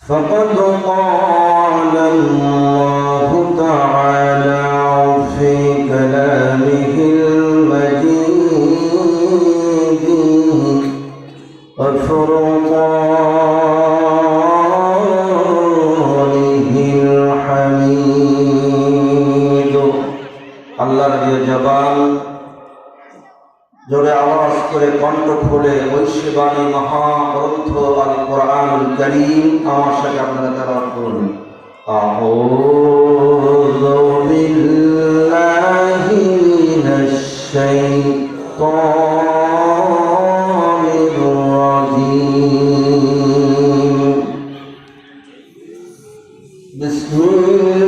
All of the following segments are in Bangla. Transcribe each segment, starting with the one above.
فقد قال الله تعالى في كلامه المجيد وفرقانه الحميد আল্লাহর দিয়ে জবান জোরে আওয়াজ করে কণ্ঠ খুলে ঐশবাণী মহাগ্রন্থ আল কোরআনুল কারীম আমার সাথে আপনারা তেলাওয়াত করুন। আউযু বিল্লাহি মিনাশ শাইতানির রাজীম। বিসমিল্লাহির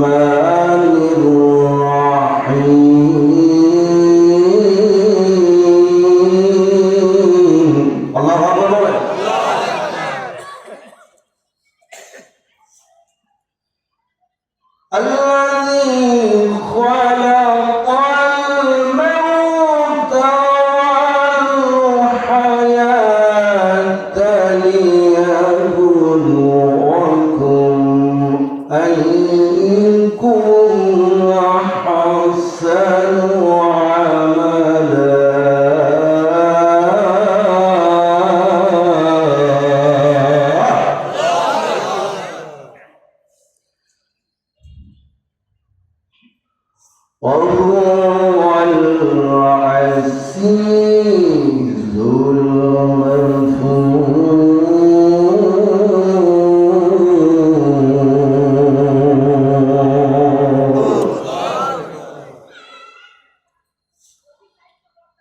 রাহমানির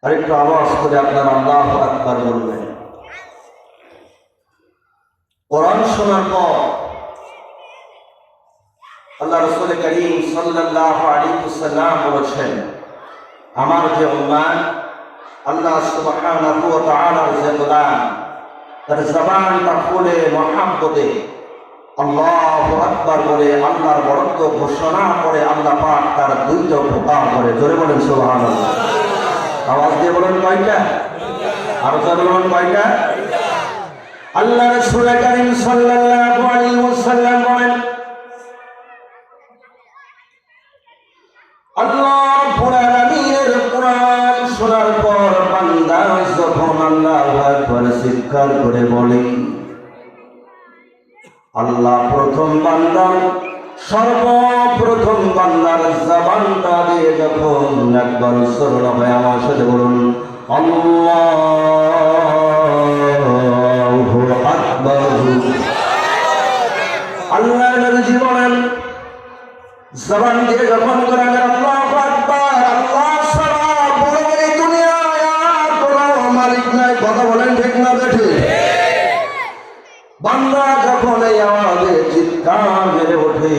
আরেকটু আওয়াজ করে আপনারা আল্লাহু আকবার বলবেন। কোরআন শোনার পর আল্লাহ রাসূল কারীম সাল্লাল্লাহু আলাইহি ওয়াসাল্লাম বলেছেন, আমার যে উম্মাত আল্লাহ সুবহানাহু ওয়া তাআলার যে গোলাম, তার জবানটা খুলে মুহাব্বতে আল্লাহু আকবার বলে আল্লাহর বরত্ব ঘোষণা করে আল্লাহ পাক তার দুইটা উপকার করে। জোরে বলেন সুবহানাল্লাহ। আওয়াজ দিয়ে বলেন কয়টা? আরো জোরে বলেন কয়টা? আল্লাহ রাসূল কারীম সাল্লাল্লাহু আলাইহি ওয়াসাল্লাম বলেন, আল্লাহ রাব্বুল আলামিনের কোরআন শোনার পর বান্দা যখন আল্লাহু আকবার চিৎকার করে বলে, আল্লাহ সর্বপ্রথম বান্দার জবানটা দিয়ে যখন একবার উচ্চারণ হয়, আমার সাথে বলুন আল্লাহু আকবার। আল্লাহ নবীজি বলেন, জবান দিয়ে যখন করা যায় আল্লাহু আকবার, আল্লাহ ছাড়া বড় এই দুনিয়ায় আর কোনো মালিক নাই। কথা বলেন ঠিক না বেঠিক? বান্দা যখন এই আওয়াজে চিৎকার মেরে ওঠে,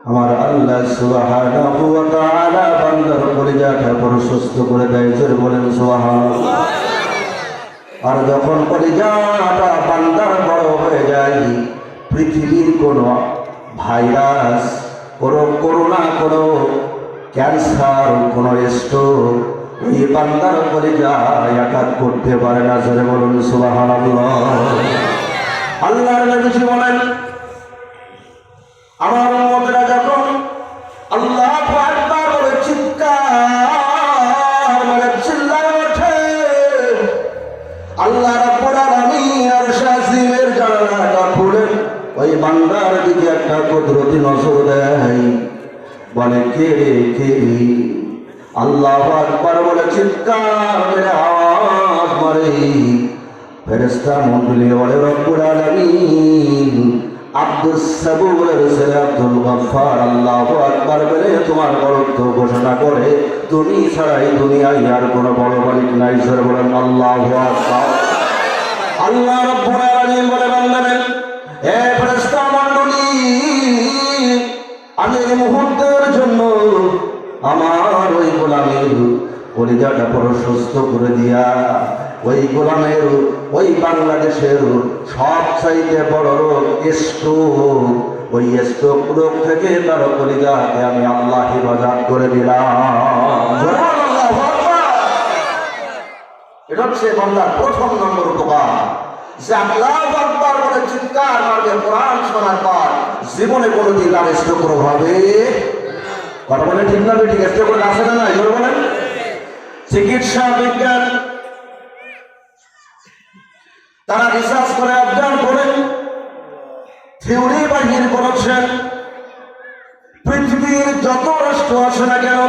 আমার আল্লাহ সুবহানাহু ওয়া তাআলা বান্দার কলিজাটা প্রশস্ত করে দেয়। জোরে বলেন সুবহানাল্লাহ। আর যখন কলিজাটা বান্দার বড় হয়ে যায়, পৃথিবীর কোনো ভাইরাস, কোনো করোনা, কোনো ক্যান্সার, কোনো স্ট্রোক এই বান্দার কলিজায় আঘাত করতে পারে না। জোরে বলুন সুবহানাল্লাহ। আল্লাহর নবী বলেন, আমার উম্মতরা যখন আল্লাহু আকবার বলে চিৎকার মানে চিল্লায় ওঠে, আল্লাহ রাব্বুল আলামিন আরশ আজিমের জানালাটা খুলেন, ওই বান্দার দিকে একটা কুদরতি নজর দেয়, বলে কে রে কে? আল্লাহু আকবার বলে চিৎকার মেরে আওয়াজ মারে, ফেরেশতা মণ্ডলী বলে রব্বুল আলামিন আব্দুস সাবুরের ছেলে আব্দুল গফফার আল্লাহু আকবার বলে তোমার বরত্ব ঘোষণা করে, তুমি ছাড়া এই দুনিয়ায় আর কোনো বড় মালিক নাই। জোরে বলেন আল্লাহু আকবার। আল্লাহ রাব্বুল আলামিন বলে, বান্দারে হে ফেরেশতা মণ্ডলী, আমি এই মুহূর্তের জন্য আমার ওই গোলামের কলিজাটা প্রশস্ত করে দিয়া ওই গোলামের ওই বাংলাদেশের সবচাইতে বড় রোগ স্ট্রোক, ওই স্ট্রোক রোগ থেকে তার কলিজাকে আমি আল্লাহ হেফাজত করে দিলাম। এটা হচ্ছে বান্দার প্রথম নম্বর উপকার, যে আল্লাহু আকবার বলে চিৎকার মারবে কোরআন শোনার পর, জীবনে কোনোদিন তার স্ট্রোক হবে। কথা বলে ঠিক না? ঠিক স্ট্রোক আছে না? এগুলো বলেন। চিকিৎসা বিজ্ঞান তারা রিসার্চ করে অধ্যয়ন করে থিওরি বাহির করেছেন, পৃথিবীর যত রাষ্ট্র আছে না কেন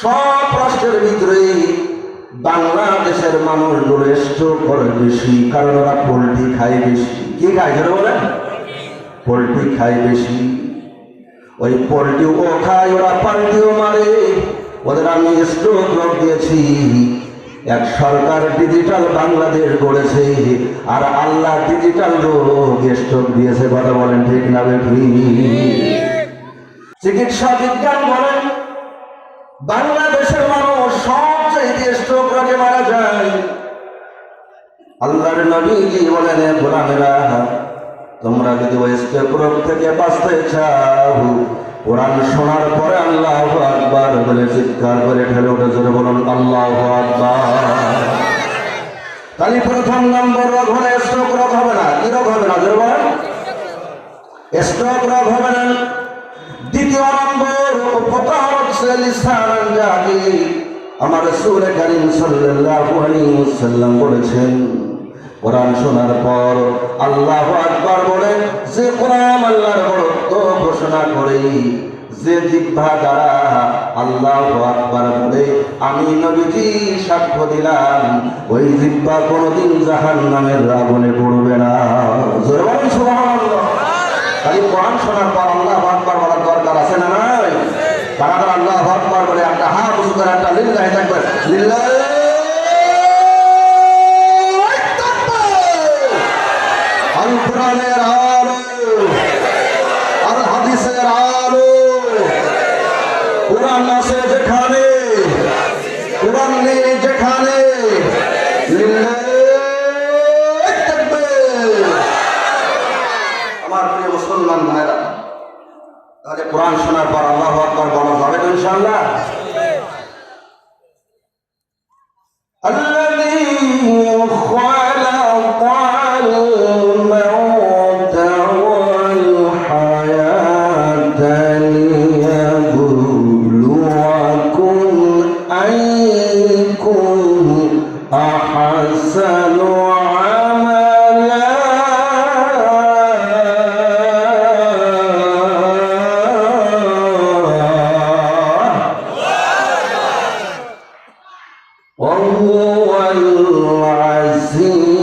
সব রাষ্ট্রের ভিতরে বাংলাদেশের মানুষগুলো স্ট্রোক করে বেশি, কারণ ওরা পোল্ট্রি খায় বেশি। কি খায় যেন বলেন? পোল্ট্রি খায় বেশি। ওই পোল্ট্রিও খায়, ওরা পাল্টিও মারে। ওদের আমি স্ট্রোক রোগ দিয়েছি। এক সরকার ডিজিটাল বাংলাদেশ গড়েছে, আর আল্লাহ ডিজিটাল রোগ স্ট্রোক দিয়েছে। কথা বলেন ঠিক না বেঠি? চিকিৎসা বিজ্ঞান বলেন বাংলাদেশের মানুষ সবচেয়ে স্ট্রোক রোগে মারা যায়। আল্লাহর নবী কি বলেন, গোলামেরা তোমরা যদি ওই স্ট্রোক রোগ থেকে বাঁচতে চাও, কোরআন শোনার পরে আল্লাহু আকবার বলে চিৎকার করে ঠেলে উঠে জোরে বলুন আল্লাহু আকবার। তাহলে প্রথম নম্বর রোগ হলে স্ট্রোক রোগ হবে না। কি রোগ হবে না? জোরে বলেন। স্ট্রোক রোগ হবে না। দ্বিতীয় নম্বর উপকার হচ্ছে লিসানুল জাহি। আমার রাসূল কারীম সাল্লাল্লাহু আলাইহি ওয়াসাল্লাম বলেছেন, কোরআন শোনার পর আল্লাহু আকবার বলে যে কোরআন আল্লাহর বরত্ব ঘোষণা করে, যে জিহ্বা দ্বারা আল্লাহু আকবার বলে আমি নবীজি সাক্ষ্য দিলাম, ওই জিহ্বা কোনোদিন জাহান্নামের আগুনে পড়বে না। জোরে বলেন সুবহানাল্লাহ। তাই কোরআন শোনার পর আল্লাহু আকবার বলার দরকার আছে না নাই? কারা কারা আল্লাহু আকবার বলে একটা হাত উঁচু করে একটা লিল্লাহি তাকবীর, লিল্লাহি আল কোরআনের আলো, আল হাদিসের আলো। কোরআন আছে যেখানে, কোরআন নেই যেখানে, লিল্লাহি তাকবীর। আমার প্রিয় মুসলমান ভাইরা, তাহলে কোরআন শোনার পর আল্লাহু আকবার বলা যাবে তো ইনশাআল্লাহ? وهو العزيز